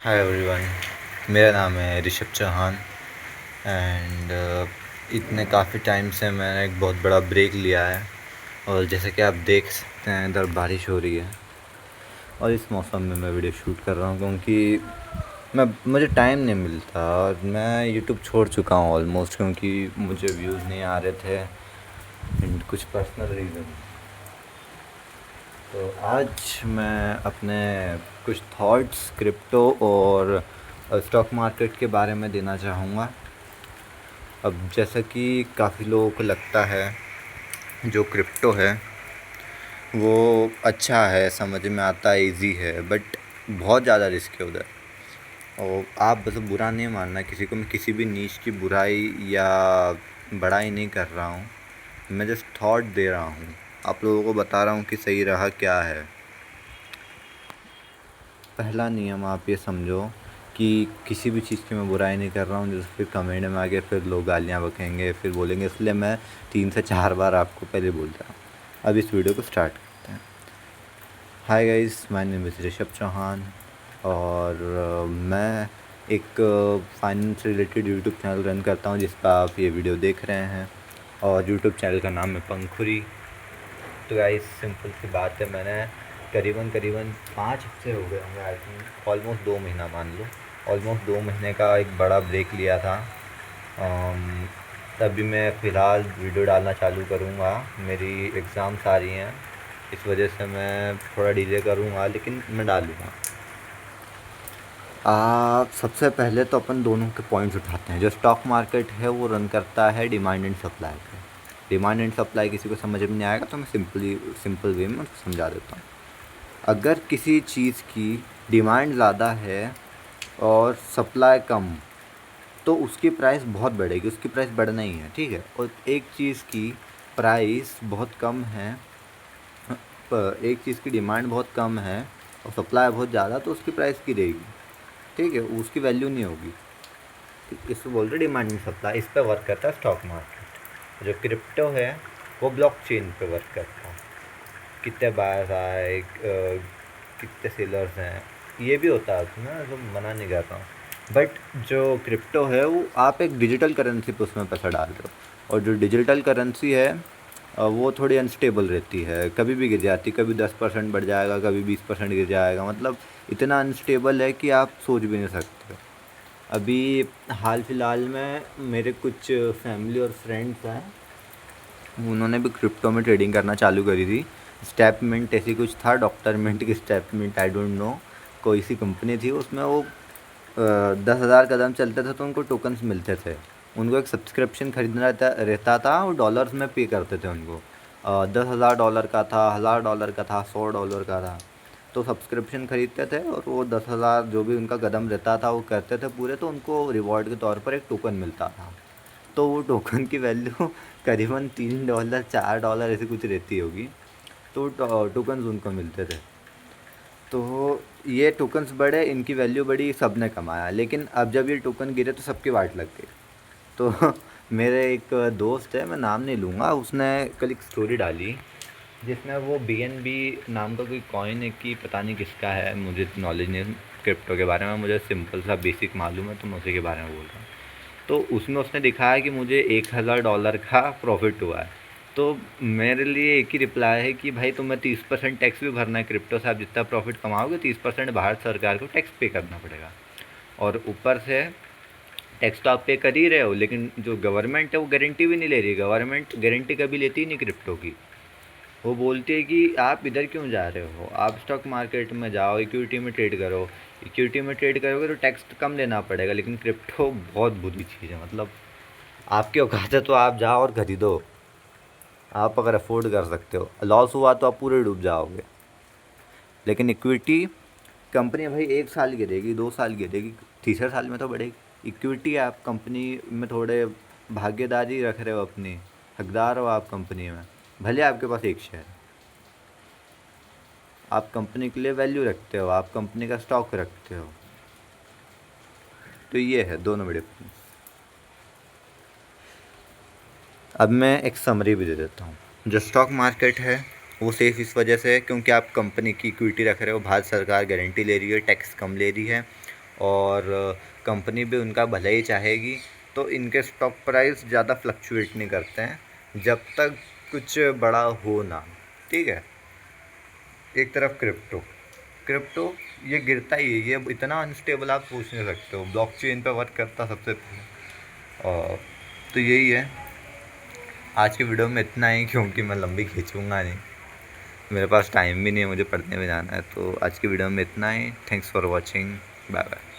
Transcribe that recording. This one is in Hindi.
Hi everyone. मेरा नाम है ऋषभ चौहान एंड इतने काफ़ी टाइम से मैंने एक बहुत बड़ा ब्रेक लिया है। और जैसे कि आप देख सकते हैं इधर बारिश हो रही है और इस मौसम में मैं वीडियो शूट कर रहा हूँ क्योंकि मुझे टाइम नहीं मिलता और मैं यूट्यूब छोड़ चुका हूँ ऑलमोस्ट, क्योंकि मुझे व्यूज़ नहीं आ रहे थे एंड कुछ पर्सनल रीज़न। तो आज मैं अपने कुछ थॉट्स क्रिप्टो और स्टॉक मार्केट के बारे में देना चाहूँगा। अब जैसा कि काफ़ी लोगों को लगता है जो क्रिप्टो है वो अच्छा है, समझ में आता है, इजी है, बट बहुत ज़्यादा रिस्क है उधर। और आप बस बुरा नहीं मानना किसी को, मैं किसी भी नीच की बुराई या बड़ाई नहीं कर रहा हूँ, मैं जस्ट थॉट दे रहा हूँ, आप लोगों को बता रहा हूँ कि सही रहा क्या है। पहला नियम आप ये समझो कि किसी भी चीज़ की मैं बुराई नहीं कर रहा हूँ, जैसे फिर कमेंट में आके फिर लोग गालियाँ बकेंगे, फिर बोलेंगे, इसलिए मैं 3 से 4 बार आपको पहले बोल रहा हूँ। अब इस वीडियो को स्टार्ट करते हैं। Hi guys, my name is Rishabh Chauhan और मैं एक finance related YouTube channel run करता हूँ जिस पर आप ये वीडियो देख रहे हैं, और यूट्यूब चैनल का नाम है पंखुरी। तो गाइस सिंपल सी बात है, मैंने करीबन 5 हफ्ते हो गए होंगे, आई थिंक ऑलमोस्ट 2 महीना मान लो, ऑलमोस्ट 2 महीने का एक बड़ा ब्रेक लिया था। तभी मैं फ़िलहाल वीडियो डालना चालू करूँगा। मेरी एग्ज़ाम्स आ रही हैं, इस वजह से मैं थोड़ा डिले करूँगा, लेकिन मैं डालूँगा। सबसे पहले तो अपन दोनों के पॉइंट्स उठाते हैं। जो स्टॉक मार्केट है वो रन करता है डिमांड एंड सप्लाई पे। डिमांड एंड सप्लाई किसी को समझ में नहीं आएगा तो मैं सिंपल वे में उसको समझा देता हूँ। अगर किसी चीज़ की डिमांड ज़्यादा है और सप्लाई कम, तो उसकी प्राइस बहुत बढ़ेगी, उसकी प्राइस बढ़ना ही है, ठीक है। और एक चीज़ की प्राइस बहुत कम है, एक चीज़ की डिमांड बहुत कम है और सप्लाई बहुत ज़्यादा, तो उसकी प्राइस गिरेगी, ठीक है, उसकी वैल्यू नहीं होगी। इसको बोलते हैं डिमांड एंड सप्लाई। इस पर वर्क करता है स्टॉक मार्केट। जो क्रिप्टो है वो ब्लॉकचेन पे वर्क करता है। कितने बायर्स आए, कितने सेलर्स हैं, ये भी होता है ना, जो मना नहीं कर रहा हूँ, बट जो क्रिप्टो है वो आप एक डिजिटल करेंसी पे उसमें पैसा डाल रहे हो। और जो डिजिटल करेंसी है वो थोड़ी अनस्टेबल रहती है, कभी भी गिर जाती, कभी 10% बढ़ जाएगा, कभी 20% गिर जाएगा, मतलब इतना अनस्टेबल है कि आप सोच भी नहीं सकते। अभी हाल फिलहाल में मेरे कुछ फैमिली और फ्रेंड्स हैं, उन्होंने भी क्रिप्टो में ट्रेडिंग करना चालू करी थी। स्टेप मिंट ऐसी कुछ था, डॉक्टर मिंट की step mint, I don't know, कोई सी कंपनी थी, उसमें वो 10,000 कदम चलते थे तो उनको टोकन्स मिलते थे। उनको एक सब्सक्रिप्शन खरीदना रहता था, वो डॉलर्स में पे करते थे उनको। 10,000 डॉलर का था, 1,000 डॉलर का था, 100 डॉलर का था। तो सब्सक्रिप्शन खरीदते थे और वो 10,000 जो भी उनका कदम रहता था वो करते थे पूरे, तो उनको रिवॉर्ड के तौर पर एक टोकन मिलता था। तो वो टोकन की वैल्यू करीबन $3 $4 ऐसी कुछ रहती होगी। तो टोकन्स उनको मिलते थे। तो ये टोकन्स बढ़े, इनकी वैल्यू बढ़ी, सब ने कमाया। लेकिन अब जब ये टोकन गिरे तो सबकी वाट लग गई। तो मेरे एक दोस्त है, मैं नाम नहीं लूँगा, उसने कल एक स्टोरी डाली जिसमें वो BNB नाम का कोई कॉइन है, कि पता नहीं किसका है, मुझे नॉलेज नहीं क्रिप्टो के बारे में, मुझे सिंपल सा बेसिक मालूम है तो मैं उसी के बारे में बोल रहा हूँ। तो उसमें उसने दिखाया कि मुझे $1,000 का प्रॉफिट हुआ है। तो मेरे लिए एक ही रिप्लाई है कि भाई तुम्हें 30% टैक्स भी भरना है क्रिप्टो से। आप जितना प्रॉफिट कमाओगे 30% भारत सरकार को टैक्स पे करना पड़ेगा। और ऊपर से टैक्स तो आप पे कर ही रहे हो, लेकिन जो गवर्नमेंट है वो गारंटी भी नहीं ले रही। गवर्नमेंट गारंटी कभी लेती ही नहीं क्रिप्टो की। वो बोलती है कि आप इधर क्यों जा रहे हो, आप स्टॉक मार्केट में जाओ, इक्विटी में ट्रेड करो। इक्विटी में ट्रेड करोगे तो टैक्स कम देना पड़ेगा, लेकिन क्रिप्टो बहुत बुरी चीज़ है। मतलब आपकी औकात है तो आप जाओ और खरीदो, आप अगर अफोर्ड कर सकते हो। लॉस हुआ तो आप पूरे डूब जाओगे। लेकिन इक्विटी कंपनी भाई 1 साल गिरेगी, 2 साल गिरेगी, तीसरे साल में तो बढ़ेगी। इक्विटी आप कंपनी में थोड़े भागीदारी रख रहे हो अपनी, हकदार हो आप कंपनी में, भले आपके पास एक शेयर, आप कंपनी के लिए वैल्यू रखते हो, आप कंपनी का स्टॉक रखते हो। तो ये है दोनों में डिफरेंस। अब मैं एक समरी भी दे देता हूँ। जो स्टॉक मार्केट है वो सेफ़ इस वजह से है क्योंकि आप कंपनी की इक्विटी रख रहे हो, भारत सरकार गारंटी ले रही है, टैक्स कम ले रही है, और कंपनी भी उनका भला ही चाहेगी, तो इनके स्टॉक प्राइस ज़्यादा फ्लक्चुएट नहीं करते हैं जब तक कुछ बड़ा हो ना। ठीक है। एक तरफ क्रिप्टो ये गिरता ही है, ये इतना अनस्टेबल आप पूछ नहीं सकते हो। ब्लॉकचेन पे वर्क करता सबसे पहले। और तो यही है, आज की वीडियो में इतना ही, क्योंकि मैं लंबी खींचूंगा नहीं, मेरे पास टाइम भी नहीं है, मुझे पढ़ने में जाना है। तो आज की वीडियो में इतना ही। Thanks for watching, bye bye.